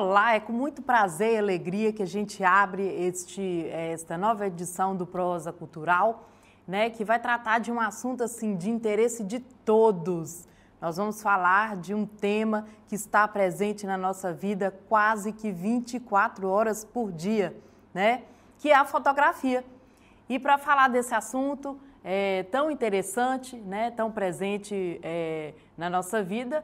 Olá, é com muito prazer e alegria que a gente abre esta nova edição do Prosa Cultural, né, que vai tratar de um assunto assim de interesse de todos. Nós vamos falar de um tema que está presente na nossa vida quase que 24 horas por dia, né, que é a fotografia. E para falar desse assunto tão interessante, né, tão presente na nossa vida,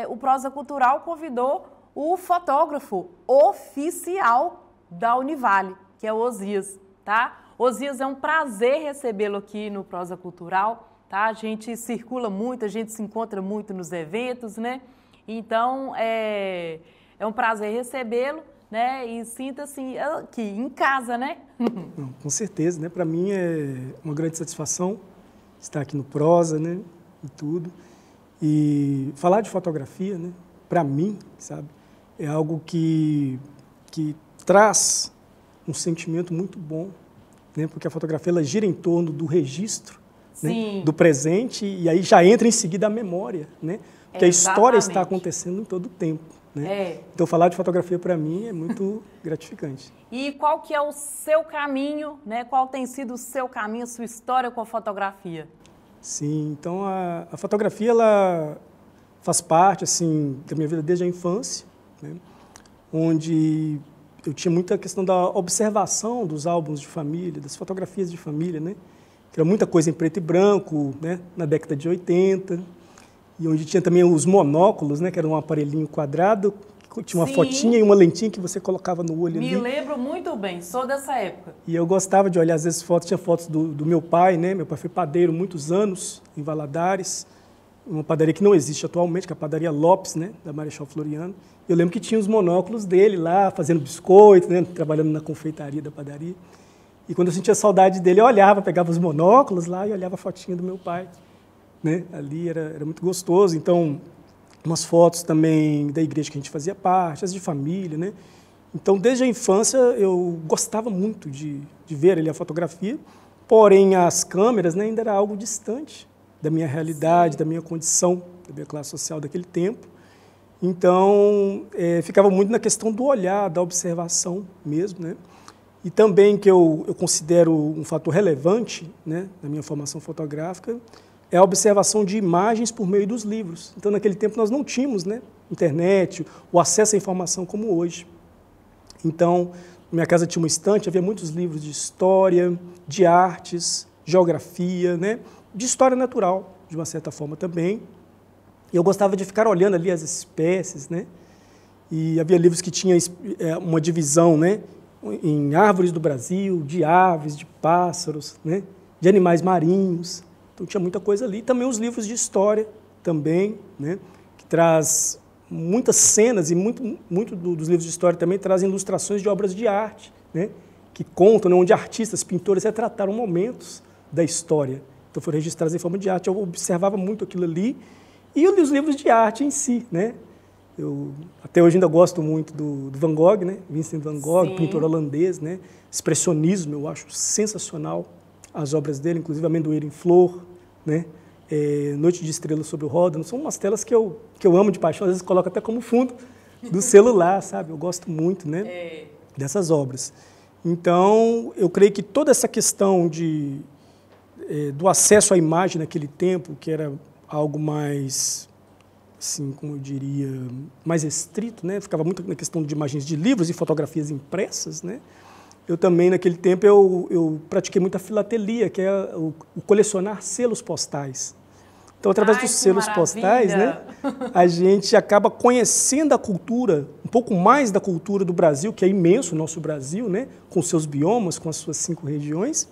o Prosa Cultural convidou o fotógrafo oficial da Univale, que é o Osias, tá? Osias, é um prazer recebê-lo aqui no Prosa Cultural, tá? A gente circula muito, a gente se encontra muito nos eventos, né? Então, é um prazer recebê-lo, né? E sinta-se aqui em casa, né? Não, com certeza, né? Para mim é uma grande satisfação estar aqui no Prosa, né? E tudo. E falar de fotografia, né? Para mim, sabe? É algo que traz um sentimento muito bom, né? Porque a fotografia ela gira em torno do registro, né? Do presente, e aí já entra em seguida a memória, né? Porque a história está acontecendo em todo o tempo, né? Então falar de fotografia para mim é muito gratificante. E qual que é o seu caminho, né? Qual tem sido o seu caminho, a sua história com a fotografia? Sim, então a fotografia ela faz parte assim da minha vida desde a infância, né? Onde eu tinha muita questão da observação dos álbuns de família, das fotografias de família, né? Que era muita coisa em preto e branco, né? Na década de 80, e onde tinha também os monóculos, né? Que era um aparelhinho quadrado, que tinha uma fotinha e uma lentinha que você colocava no olho ali. Me lembro muito bem, sou dessa época. E eu gostava de olhar, às vezes, fotos, tinha fotos do meu pai, né? Meu pai foi padeiro muitos anos em Valadares, uma padaria que não existe atualmente, que é a padaria Lopes, né, da Marechal Floriano. Eu lembro que tinha os monóculos dele lá, fazendo biscoito, né, trabalhando na confeitaria da padaria. E quando eu sentia saudade dele, eu olhava, pegava os monóculos lá e olhava a fotinha do meu pai, né? Ali era muito gostoso. Então, umas fotos também da igreja que a gente fazia parte, as de família, né? Então, desde a infância, eu gostava muito de ver ali a fotografia, porém, as câmeras, né, ainda era algo distante da minha realidade, da minha condição, da minha classe social daquele tempo. Então, ficava muito na questão do olhar, da observação mesmo, né? E também que eu considero um fator relevante, né, na minha formação fotográfica, é a observação de imagens por meio dos livros. Então, naquele tempo, nós não tínhamos, né, internet, o acesso à informação como hoje. Então, minha casa tinha uma estante, havia muitos livros de história, de artes, geografia, né? De história natural, de uma certa forma também. E eu gostava de ficar olhando ali as espécies, né? E havia livros que tinham uma divisão, né? Em árvores do Brasil, de aves, de pássaros, né? De animais marinhos. Então tinha muita coisa ali. Também os livros de história também, né? Que traz muitas cenas e muito dos livros de história também trazem ilustrações de obras de arte, né? Que contam, né? Onde artistas, pintores retrataram momentos da história. Então foram registrados em forma de arte. Eu observava muito aquilo ali. E os livros de arte em si, né? Eu até hoje ainda gosto muito do Van Gogh, né? Vincent Van Gogh, pintor holandês, né? Expressionismo, eu acho sensacional as obras dele, inclusive Amendoeira em Flor, né? Noite de Estrelas sobre o Ródano, são umas telas que eu amo de paixão, às vezes coloco até como fundo do celular, sabe? Eu gosto muito, né? Dessas obras. Então, eu creio que toda essa questão do acesso à imagem naquele tempo, que era algo mais, assim, como eu diria, mais restrito, né? Ficava muito na questão de imagens de livros e fotografias impressas, né? Eu também, naquele tempo, eu pratiquei muita filatelia, que é o colecionar selos postais. Então, através dos selos postais, né, a gente acaba conhecendo a cultura, um pouco mais da cultura do Brasil, que é imenso o nosso Brasil, né, com seus biomas, com as suas 5 regiões.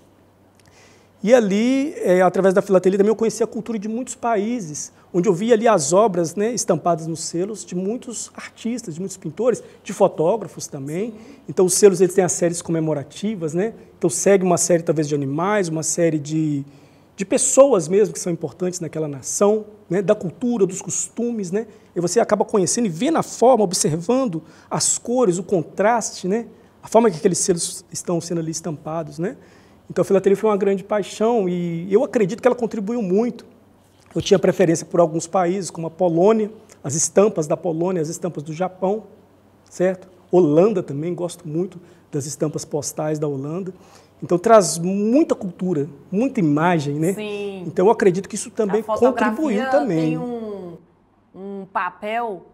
E ali, através da filatelia, também eu conheci a cultura de muitos países, onde eu via ali as obras, né, estampadas nos selos de muitos artistas, de muitos pintores, de fotógrafos também. Então, os selos eles têm as séries comemorativas, né? Então, segue uma série, talvez, de animais, uma série de pessoas mesmo que são importantes naquela nação, né? Da cultura, dos costumes, né? E você acaba conhecendo e vendo a forma, observando as cores, o contraste, né? A forma que aqueles selos estão sendo ali estampados, né? Então, a filatelia foi uma grande paixão e eu acredito que ela contribuiu muito. Eu tinha preferência por alguns países, como a Polônia, as estampas da Polônia, as estampas do Japão, certo? Holanda também, gosto muito das estampas postais da Holanda. Então traz muita cultura, muita imagem, né? Sim. Então eu acredito que isso também contribuiu também. Tem um papel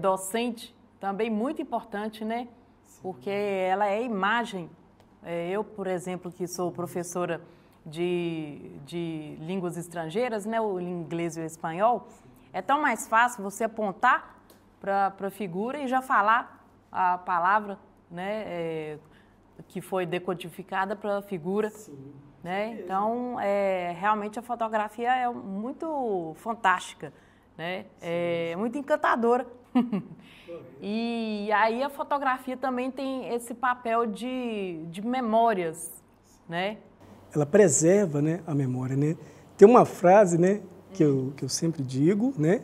docente também muito importante, né? Porque ela é imagem. Eu, por exemplo, que sou professora de línguas estrangeiras, né? O inglês e o espanhol, é tão mais fácil você apontar para a figura e já falar a palavra, né? Que foi decodificada para a figura. Sim, né? Então, realmente a fotografia é muito fantástica, né? É muito encantadora. E aí a fotografia também tem esse papel de memórias, né? Ela preserva, né, a memória, né? Tem uma frase, né, que eu sempre digo, né,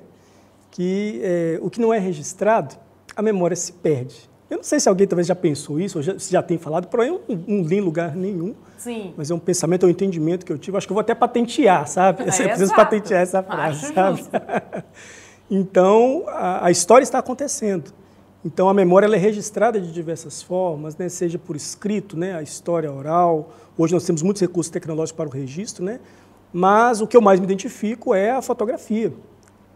que o que não é registrado, a memória se perde. Eu não sei se alguém talvez já pensou isso, ou se já tem falado, porém eu não li em lugar nenhum. Sim. Mas é um pensamento, é um entendimento que eu tive. Acho que eu vou até patentear, sabe? Eu preciso patentear essa frase, sabe? Então, a história está acontecendo. Então, a memória ela é registrada de diversas formas, né? Seja por escrito, né? A história oral. Hoje nós temos muitos recursos tecnológicos para o registro, né? Mas o que eu mais me identifico é a fotografia,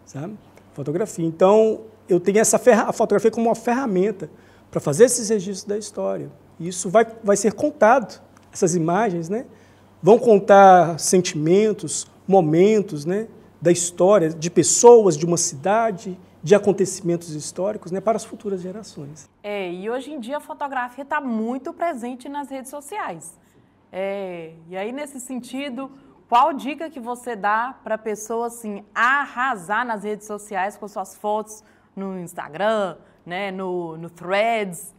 sabe? Fotografia. Então, eu tenho a fotografia como uma ferramenta para fazer esses registros da história. E isso vai ser contado, essas imagens, né? Vão contar sentimentos, momentos, né? Da história, de pessoas, de uma cidade, de acontecimentos históricos, né? Para as futuras gerações. E hoje em dia a fotografia está muito presente nas redes sociais. E aí, nesse sentido, qual dica que você dá para a pessoa assim, arrasar nas redes sociais com suas fotos no Instagram, né, no Threads,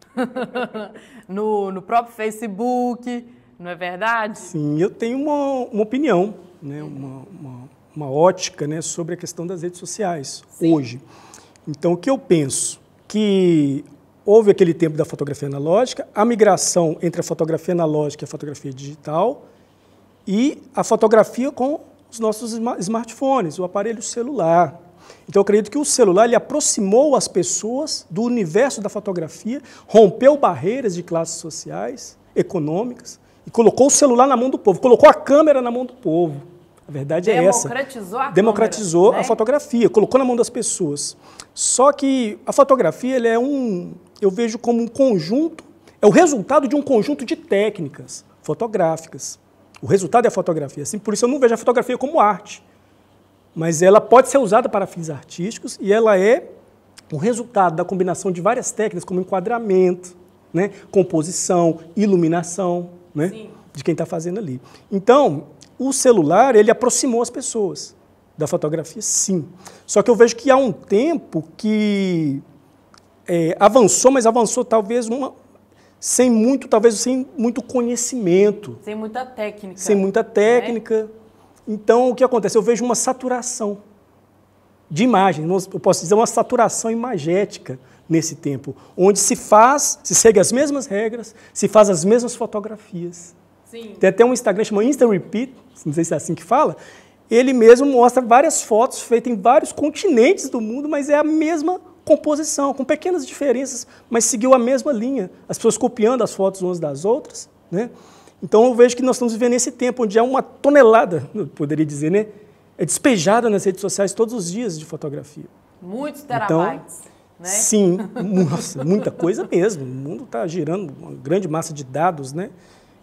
no próprio Facebook, não é verdade? Sim, eu tenho uma opinião, né, uma ótica, né, sobre a questão das redes sociais. Sim. Hoje. Então, o que eu penso? Que houve aquele tempo da fotografia analógica, a migração entre a fotografia analógica e a fotografia digital e a fotografia com os nossos smartphones, o aparelho celular. Então, eu acredito que o celular ele aproximou as pessoas do universo da fotografia, rompeu barreiras de classes sociais, econômicas, e colocou o celular na mão do povo, colocou a câmera na mão do povo. A verdade é essa. Democratizou a câmera, né? Fotografia, colocou na mão das pessoas. Só que a fotografia ele eu vejo como um conjunto, é o resultado de um conjunto de técnicas fotográficas. O resultado é a fotografia. Assim, por isso eu não vejo a fotografia como arte. Mas ela pode ser usada para fins artísticos e ela é o resultado da combinação de várias técnicas, como enquadramento, né, composição, iluminação, né, de quem está fazendo ali. Então, o celular, ele aproximou as pessoas da fotografia, sim. Só que eu vejo que há um tempo que avançou, mas avançou talvez sem muito conhecimento. Sem muita técnica. Sem muita técnica. Né? Então, o que acontece? Eu vejo uma saturação de imagem, eu posso dizer uma saturação imagética nesse tempo, onde se segue as mesmas regras, se faz as mesmas fotografias. Sim. Tem até um Instagram chamado Insta Repeat, não sei se é assim que fala, ele mesmo mostra várias fotos feitas em vários continentes do mundo, mas é a mesma composição, com pequenas diferenças, mas seguiu a mesma linha, as pessoas copiando as fotos umas das outras, né? Então, eu vejo que nós estamos vivendo esse tempo onde há uma tonelada, eu poderia dizer, né? É despejada nas redes sociais todos os dias de fotografia. Muitos terabytes, né? Sim, nossa, muita coisa mesmo. O mundo está girando uma grande massa de dados, né?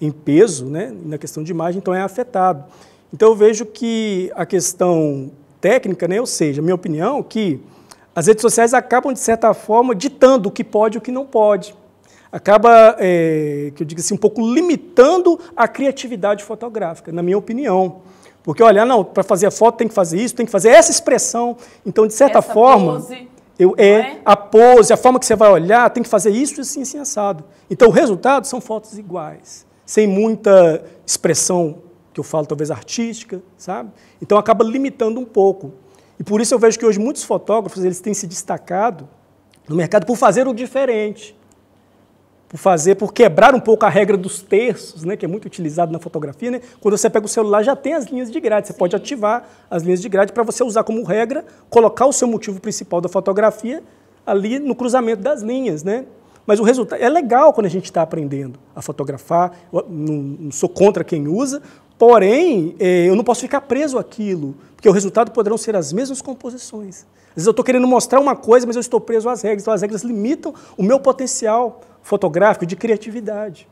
Em peso, né? Na questão de imagem, então é afetado. Então, eu vejo que a questão técnica, né? Ou seja, a minha opinião, que as redes sociais acabam, de certa forma, ditando o que pode e o que não pode. Acaba, que eu digo assim, um pouco limitando a criatividade fotográfica, na minha opinião. Porque, olha, não, para fazer a foto tem que fazer isso, tem que fazer essa expressão. Então, de certa forma, pose, a pose, a forma que você vai olhar, tem que fazer isso, assim, assim, assado. Então, o resultado são fotos iguais, sem muita expressão, que eu falo talvez artística, sabe? Então, acaba limitando um pouco. E por isso eu vejo que hoje muitos fotógrafos eles têm se destacado no mercado por fazer o diferente. Por quebrar um pouco a regra dos terços, né, que é muito utilizado na fotografia, né? Quando você pega o celular, já tem as linhas de grade. Você pode ativar as linhas de grade para você usar como regra, colocar o seu motivo principal da fotografia ali no cruzamento das linhas, né? Mas o resultado é legal quando a gente está aprendendo a fotografar. Eu não sou contra quem usa, porém, eu não posso ficar preso àquilo, porque o resultado poderão ser as mesmas composições. Às vezes eu estou querendo mostrar uma coisa, mas eu estou preso às regras. Então, as regras limitam o meu potencial fotográfico de criatividade.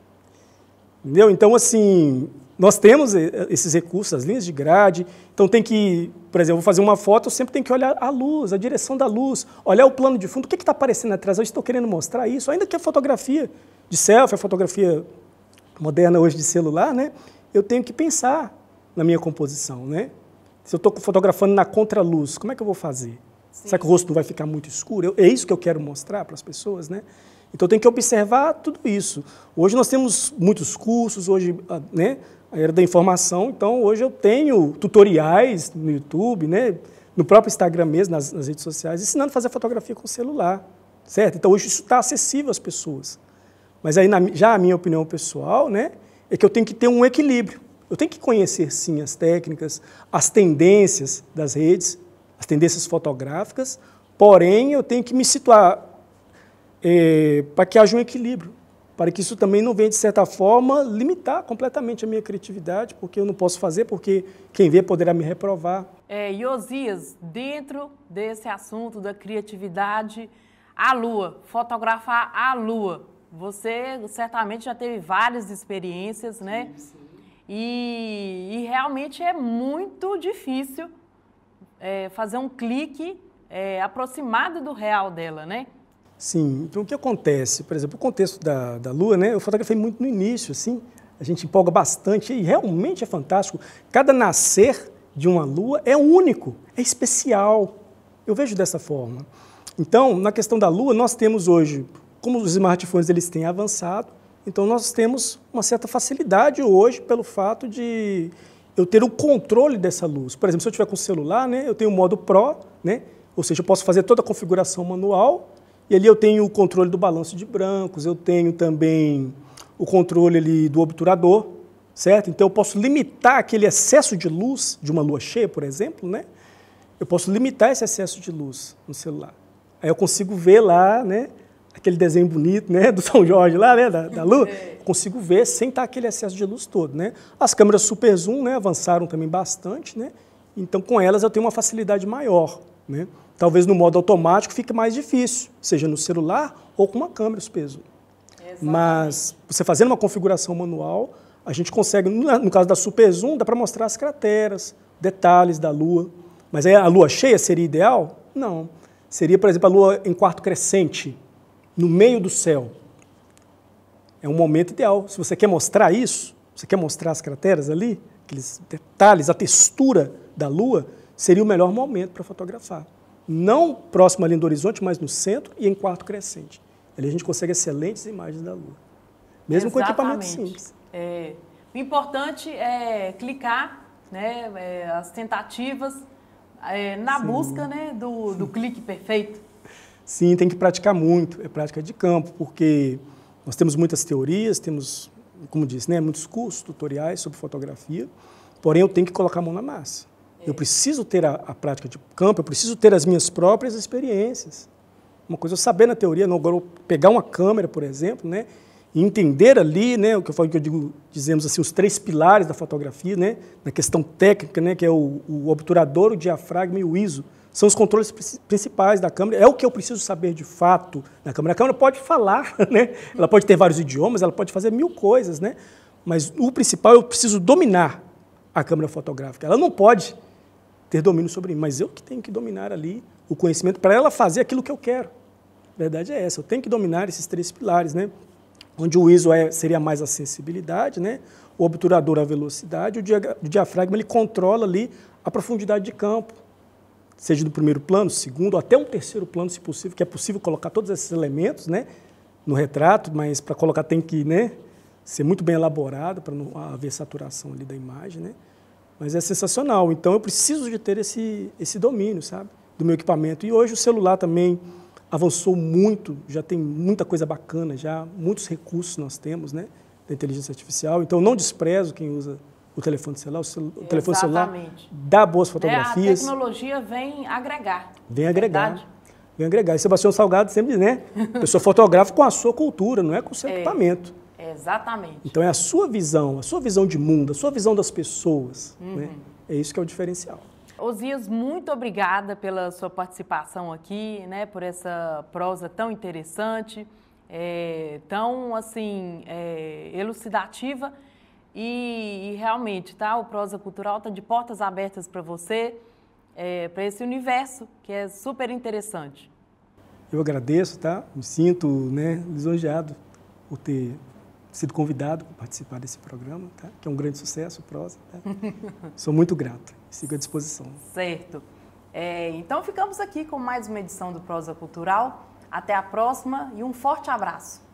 Entendeu? Então, assim, nós temos esses recursos, as linhas de grade. Então, tem que, por exemplo, vou fazer uma foto, eu sempre tenho que olhar a luz, a direção da luz, olhar o plano de fundo, o que está aparecendo atrás? Eu estou querendo mostrar isso, ainda que a fotografia de selfie, a fotografia moderna hoje de celular, né? Eu tenho que pensar na minha composição, né? Se eu estou fotografando na contraluz, como é que eu vou fazer? Sim. Será que o rosto não vai ficar muito escuro? É isso que eu quero mostrar para as pessoas, né? Então, tem que observar tudo isso. Hoje nós temos muitos cursos, hoje, né, a era da informação, então hoje eu tenho tutoriais no YouTube, né, no próprio Instagram mesmo, nas redes sociais, ensinando a fazer fotografia com celular, certo? Então, hoje isso está acessível às pessoas. Mas aí, já a minha opinião pessoal, né, é que eu tenho que ter um equilíbrio. Eu tenho que conhecer, sim, as técnicas, as tendências das redes, as tendências fotográficas, porém, eu tenho que me situar para que haja um equilíbrio, para que isso também não venha, de certa forma, limitar completamente a minha criatividade, porque eu não posso fazer, porque quem vê poderá me reprovar. Osias, dentro desse assunto da criatividade, a Lua, fotografar a Lua, você certamente já teve várias experiências, né? Sim, sim. E realmente é muito difícil fazer um clique aproximado do real dela, né? Sim, então o que acontece? Por exemplo, o contexto da Lua, né? Eu fotografei muito no início, assim, a gente empolga bastante e realmente é fantástico. Cada nascer de uma Lua é único, é especial. Eu vejo dessa forma. Então, na questão da Lua, nós temos hoje, como os smartphones eles têm avançado, então nós temos uma certa facilidade hoje pelo fato de eu ter o controle dessa luz. Por exemplo, se eu estiver com o celular, né, eu tenho o modo Pro, né, ou seja, eu posso fazer toda a configuração manual, e ali eu tenho o controle do balanço de brancos, eu tenho também o controle ali do obturador, certo? Então eu posso limitar aquele excesso de luz de uma lua cheia, por exemplo, né? Eu posso limitar esse excesso de luz no celular. Aí eu consigo ver lá, né, aquele desenho bonito, né, do São Jorge lá, né, da lua, consigo ver sem estar aquele excesso de luz todo, né? As câmeras super zoom, né, avançaram também bastante, né? Então com elas eu tenho uma facilidade maior, né? Talvez no modo automático fique mais difícil, seja no celular ou com uma câmera super zoom. Exatamente. Mas você fazendo uma configuração manual, a gente consegue, no caso da super zoom, dá para mostrar as crateras, detalhes da lua. Mas aí a lua cheia seria ideal? Não. Seria, por exemplo, a lua em quarto crescente, no meio do céu. É um momento ideal. Se você quer mostrar isso, você quer mostrar as crateras ali, aqueles detalhes, a textura da lua, seria o melhor momento para fotografar. Não próximo ali do horizonte, mas no centro e em quarto crescente. Ali a gente consegue excelentes imagens da lua. Mesmo com equipamento simples. O importante é clicar, né, as tentativas na busca, né, do clique perfeito. Sim, tem que praticar muito, é prática de campo, porque nós temos muitas teorias, temos, como disse, né, muitos cursos, tutoriais sobre fotografia, porém eu tenho que colocar a mão na massa. Eu preciso ter a prática de campo, eu preciso ter as minhas próprias experiências. Uma coisa é eu saber na teoria, não, agora eu pegar uma câmera, por exemplo, né, e entender ali, né, o que eu digo, dizemos assim, os 3 pilares da fotografia, né, na questão técnica, né, que é o obturador, o diafragma e o ISO. São os controles principais da câmera, é o que eu preciso saber de fato na câmera. A câmera pode falar, né, ela pode ter vários idiomas, ela pode fazer 1000 coisas, né, mas o principal eu preciso dominar a câmera fotográfica. Ela não pode ter domínio sobre mim, mas eu que tenho que dominar ali o conhecimento para ela fazer aquilo que eu quero. A verdade é essa, eu tenho que dominar esses 3 pilares, né? Onde o ISO seria mais a sensibilidade, né? O obturador a velocidade, o diafragma ele controla ali a profundidade de campo, seja do primeiro plano, segundo, até um terceiro plano, se possível, que é possível colocar todos esses elementos, né, no retrato, mas para colocar tem que, né, ser muito bem elaborado para não haver saturação ali da imagem, né? Mas é sensacional. Então, eu preciso de ter esse domínio, sabe, do meu equipamento. E hoje o celular também avançou muito, já tem muita coisa bacana, já muitos recursos nós temos, né, da inteligência artificial. Então, eu não desprezo quem usa o telefone celular. O telefone celular dá boas fotografias. A tecnologia vem agregar. Vem agregar. Vem agregar. E Sebastião Salgado sempre, né? Eu sou fotógrafo com a sua cultura, não é com o seu equipamento. Exatamente. Então é a sua visão de mundo, a sua visão das pessoas. Né? É isso que é o diferencial. Osias, muito obrigada pela sua participação aqui, né? Por essa prosa tão interessante, tão assim, elucidativa. E realmente, tá? O Prosa Cultural está de portas abertas para você, para esse universo que é super interessante. Eu agradeço, tá? Me sinto, né, lisonjeado por ter sido convidado para participar desse programa, tá? Que é um grande sucesso, o Prosa. Tá? Sou muito grato. Sigo à disposição. Certo. Então ficamos aqui com mais uma edição do Prosa Cultural. Até a próxima e um forte abraço.